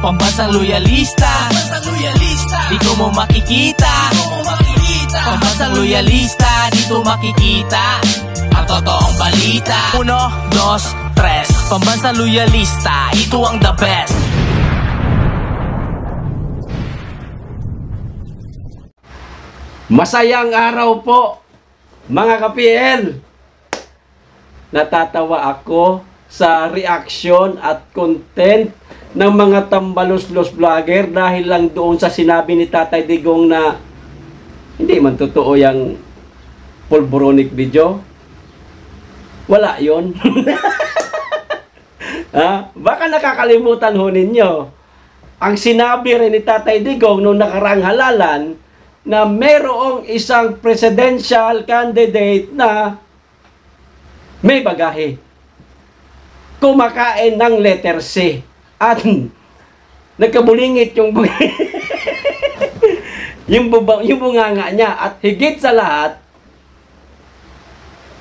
Pambansang loyalista, dito mo makikita. Pambansang loyalista, dito makikita ang totoong balita. 1, 2, 3. Pambansang loyalista, ito ang the best. Masayang araw po, mga ka-PL. Natatawa ako sa reaction at content ng mga tambalos-los vlogger dahil lang doon sa sinabi ni Tatay Digong na hindi man totoo yung pulboronic video. Wala yon. Baka nakakalimutan ho ninyo ang sinabi rin ni Tatay Digong noong nakaraang halalan na mayroong isang presidential candidate na may bagahe, kumakain ng letter C at nagkabulingit yung yung bunganga niya, at higit sa lahat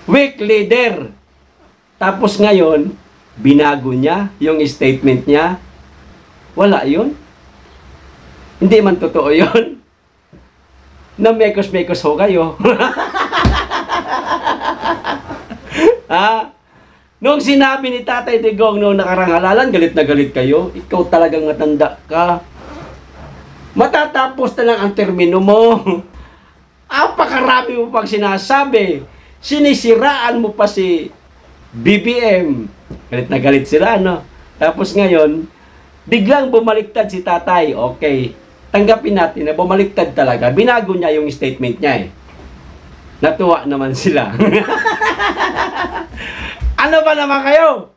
weak leader. Tapos ngayon binago niya yung statement niya. Wala yun, hindi man totoo yun. Na mekos-mekos ho kayo. Nung sinabi ni Tatay Digong noong nakarang halalan, galit na galit kayo. Ikaw talagang matanda ka. Matatapos na lang ang termino mo. Apakarami mo pang sinasabi. Sinisiraan mo pa si BBM. Galit na galit sila, no? Tapos ngayon, biglang bumaliktad si Tatay. Okay, tanggapin natin na bumaliktad talaga. Binago niya yung statement niya eh. Natuwa naman sila. Ano ba naman kayo?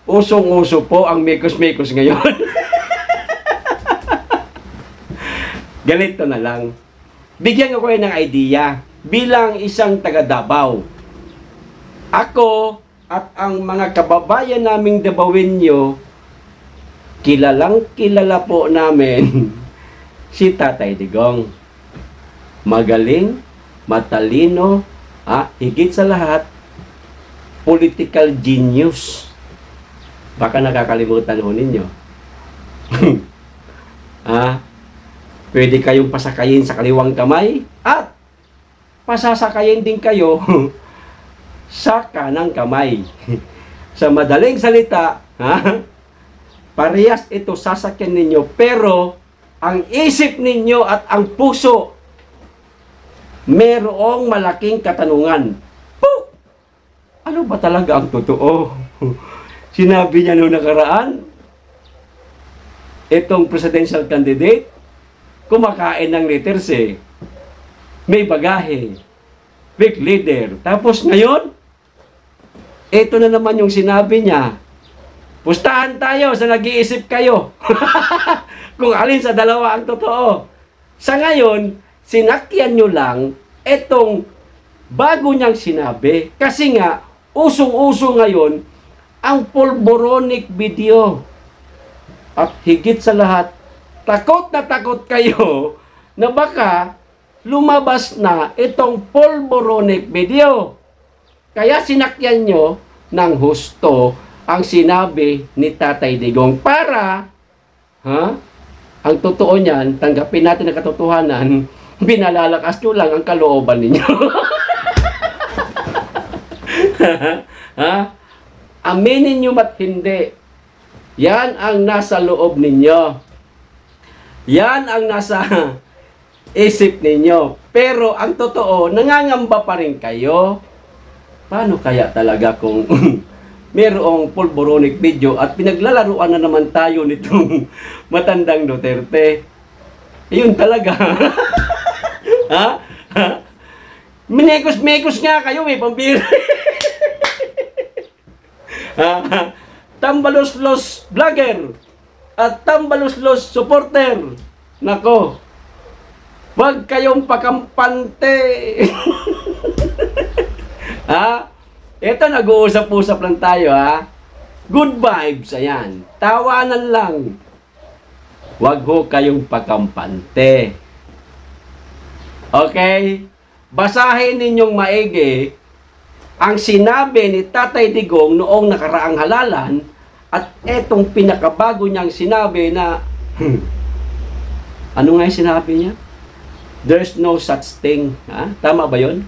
Usong-uso po ang mekos-mekos ngayon. Ganito na lang. Bigyan ko kayo ng idea. Bilang isang taga Davao, ako at ang mga kababayan naming Davaoenyo, kilalang kilala po namin si Tatay Digong. Magaling, matalino, higit sa lahat, political genius. Baka nakakalimutan ho ninyo. Pwede kayong pasakayin sa kaliwang kamay at pasasakayin din kayo sa kanang kamay. Sa madaling salita, parehas ito sasakyan ninyo, pero ang isip ninyo at ang puso merong malaking katanungan. Ano ba talaga ang totoo? Sinabi niya noong nakaraan, itong presidential candidate, kumakain ng letter C, may bagahe, weak leader. Tapos ngayon, ito na naman yung sinabi niya. Pustahan tayo sa nag-iisip kayo. Kung alin sa dalawa ang totoo. Sa ngayon, sinakyan nyo lang itong bago niyang sinabi. Kasi nga, usong-uso ngayon ang pulboronic video. At higit sa lahat, takot na takot kayo na baka lumabas na itong pulboronic video. Kaya sinakyan nyo ng husto ang sinabi ni Tatay Digong para, ang totoo niyan, tanggapin natin ang katotohanan, binalalakas nyo lang ang kalooban ninyo. Aminin nyo mat hindi. Yan ang nasa loob ninyo. Yan ang nasa isip ninyo. Pero ang totoo, nangangamba pa rin kayo. Paano kaya talaga kung mayroong pulboronic video at pinaglalaruan na naman tayo nitong matandang Duterte? Yun talaga. Minekos-mekos nga kayo, may pambira. Tambalos-los vlogger at tambalos-los supporter. Nako, wag kayong pakampante. Ito, nag-uusap-usap lang tayo, Good vibes, ayan. Tawanan lang. Wag ho kayong pakampante. Okay? Basahin ninyong maigi ang sinabi ni Tatay Digong noong nakaraang halalan At etong pinakabago niyang sinabi na, ano nga yung sinabi niya? There's no such thing. Ha? Tama ba yun?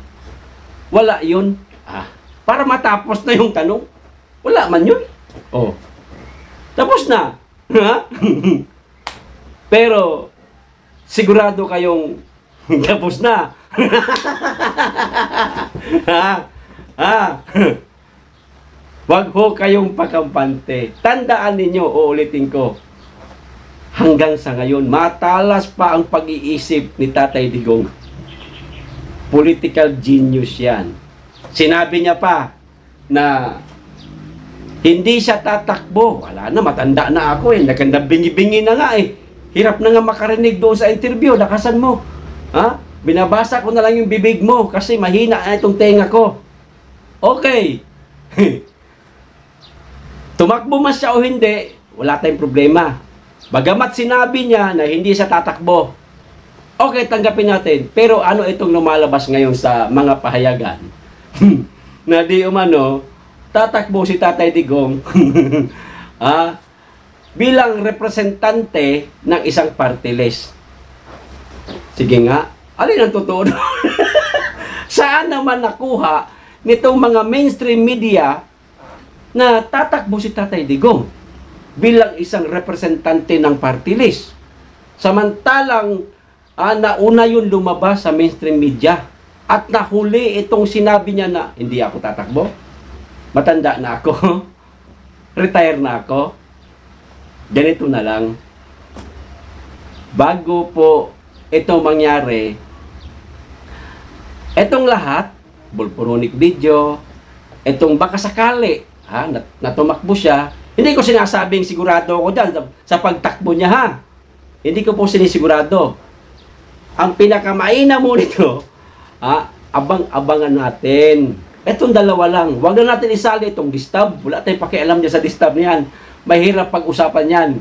Wala yun. Para matapos na yung tanong. Wala man yun. Oh. Tapos na. Ha? Pero, sigurado kayong tapos na. Wag ho kayong pakampante. Tandaan ninyo, uulitin ko. Hanggang sa ngayon, matalas pa ang pag-iisip ni Tatay Digong. Political genius yan. Sinabi niya pa na hindi siya tatakbo. Wala na, matanda na ako eh. Naganda bingi-bingi na nga eh. Hirap na nga makarinig doon sa interview. Lakasan mo. Ha? Binabasa ko na lang yung bibig mo kasi mahina na itong tenga ko. Okay. Tumakbo man siya o hindi, wala tayong problema. Bagamat sinabi niya na hindi siya tatakbo, okay, tanggapin natin. Pero ano itong lumalabas ngayon sa mga pahayagan? Na di umano, tatakbo si Tatay Digong bilang representante ng isang party list. Sige nga, alin ang totoo? Saan naman nakuha nitong mga mainstream media na tatakbo si Tatay Digong bilang isang representante ng party list? Samantalang nauna yun lumabas sa mainstream media at nahuli itong sinabi niya na hindi ako tatakbo, matanda na ako, retire na ako. Ganito na lang, bago po ito mangyari, itong lahat, bulpuronic video, itong baka sakali na tumakbo siya, hindi ko sinasabing sigurado ako dyan sa pagtakbo niya ha. Hindi ko po sinisigurado. Ang pinakamaina mo nito, abang-abangan natin. Itong dalawa lang. Huwag na natin isali itong distab. Wala tayong pakialam niya sa distab niyan. Mahirap pag-usapan yan.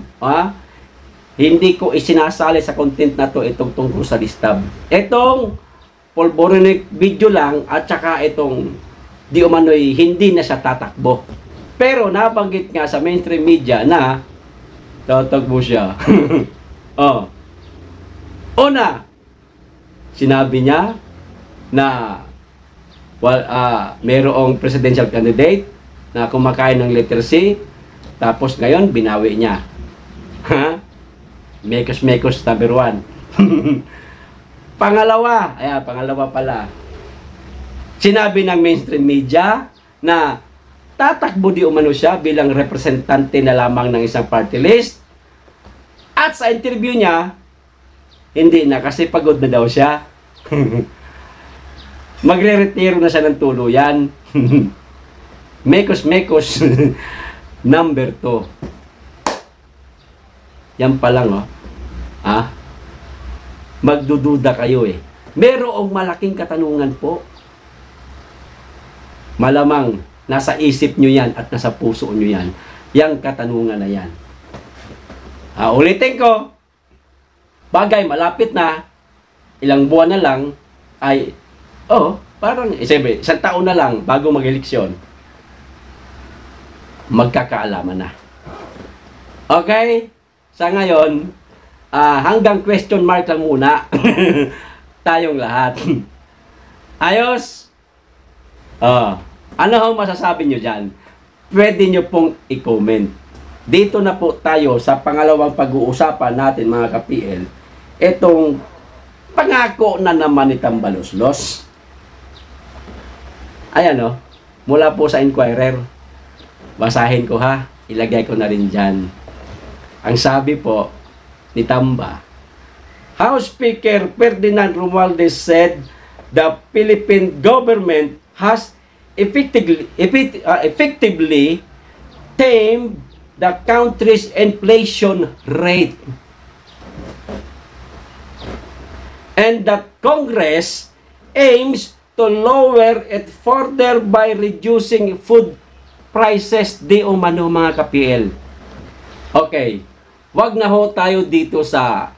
Hindi ko isinasali sa content na to itong tungkol sa distab. Itong pulboronic video lang at saka itong di umano'y hindi na siya tatakbo. Pero nabanggit nga sa mainstream media na tatakbo siya. Una, sinabi niya na mayroong presidential candidate na kumakain ng letter C, tapos ngayon binawi niya. Mekos-mekos number 1. Pangalawa pala, sinabi ng mainstream media na tatakbo di umano siya bilang representante na lamang ng isang party list. At sa interview niya, hindi na kasi pagod na daw siya. Magre-retiro na siya ng tuluyan. Mekos-mekos number 2. Yan pa lang magdududa kayo eh. Merong malaking katanungan po. Malamang nasa isip nyo yan at nasa puso nyo yan. Yang katanungan na yan. Ulitin ko. Bagay, malapit na. Ilang buwan na lang ay, parang, isang taon na lang bago mag-eleksyon. Magkakaalaman na. Okay? Sa ngayon, hanggang question mark lang muna. Tayong lahat. Ayos? Ano ang masasabi nyo dyan? Pwede nyo pong i-comment. Dito na po tayo sa pangalawang pag-uusapan natin mga ka-PL. Itong pangako na naman ni Tambaloslos. Ayan mula po sa Inquirer. Basahin ko ha. Ilagay ko na rin dyan. Ang sabi po ni Tamba, House Speaker Ferdinand Romualdez said the Philippine government has effectively tamed the country's inflation rate and that Congress aims to lower it further by reducing food prices di umano mga ka-PL. Okay, wag na ho tayo dito sa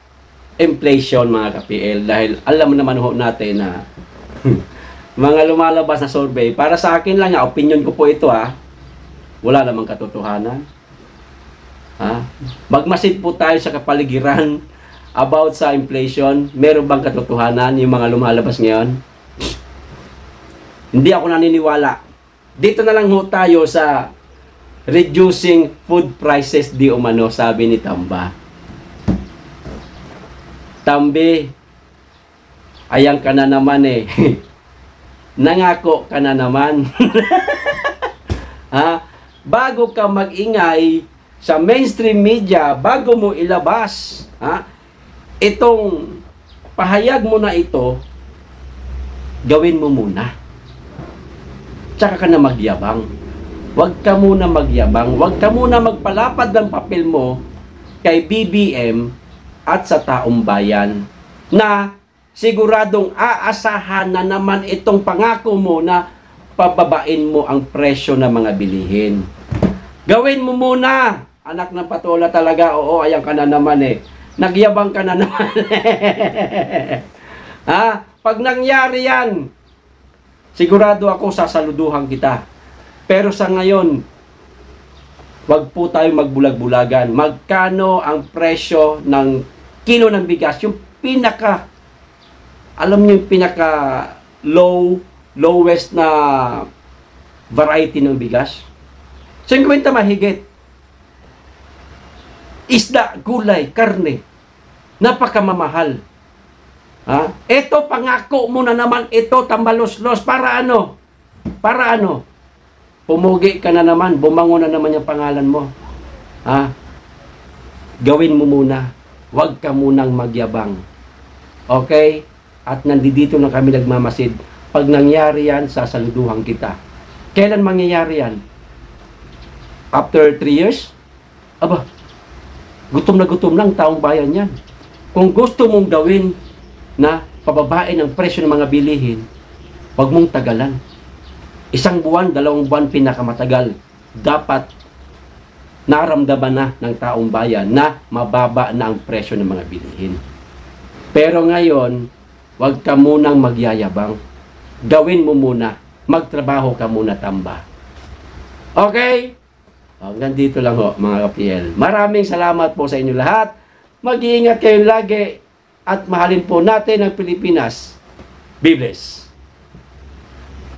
inflation mga ka-PL dahil alam naman ho natin na mga lumalabas na survey, para sa akin lang, opinion ko po ito wala namang katotohanan. Ha? Magmasid po tayo sa kapaligiran about sa inflation. Meron bang katotohanan yung mga lumalabas ngayon? Hindi ako naniniwala. Dito na lang ho tayo sa reducing food prices di umano, sabi ni Tamba. Tambi, ayan ka na naman eh. Nangako ka na naman. Ha? Bago ka mag-ingay sa mainstream media, bago mo ilabas, ha? Itong pahayag mo na ito, gawin mo muna. Tsaka ka na magyabang. Huwag ka muna magyabang. Huwag ka muna magpalapad ng papel mo kay BBM at sa taong bayan na siguradong aasahan na naman itong pangako mo na pababain mo ang presyo ng mga bilihin. Gawin mo muna, anak ng patola talaga. Oo, ayan ka na naman eh. Nagyabang ka na naman. Ha? Pag nangyari yan, sigurado ako sasaluduhan kita. Pero sa ngayon, wag po tayo magbulag-bulagan. Magkano ang presyo ng kilo ng bigas? Yung pinaka, alam niyo yung pinaka lowest na variety ng bigas? 50 mahigit. Isda, gulay, karne. Napakamamahal. Ha? Ito, pangako mo na naman ito, tambalos-los. Para ano? Para ano? Pumugi ka na naman, bumango na naman yung pangalan mo. Ha? Gawin mo muna. Huwag ka munang magyabang. Okay? At nandito na kami nagmamasid. Pag nangyari yan, sasaluduhan kita. Kailan mangyayari yan? After 3 years? Aba, gutom na ang taong bayan yan. Kung gusto mong gawin na pababain ang presyo ng mga bilihin, huwag mong tagalan. 1 buwan, 2 buwan pinakamatagal. Dapat naramdaman na ng taong bayan na mababa na ang presyo ng mga bilihin. Pero ngayon, huwag ka munang magyayabang. Gawin mo muna. Magtrabaho ka muna, Tamba. Okay? Hanggang dito lang ho, mga ka-PL. Maraming salamat po sa inyo lahat. Mag-iingat kayo lagi at mahalin po natin ang Pilipinas. Be blessed.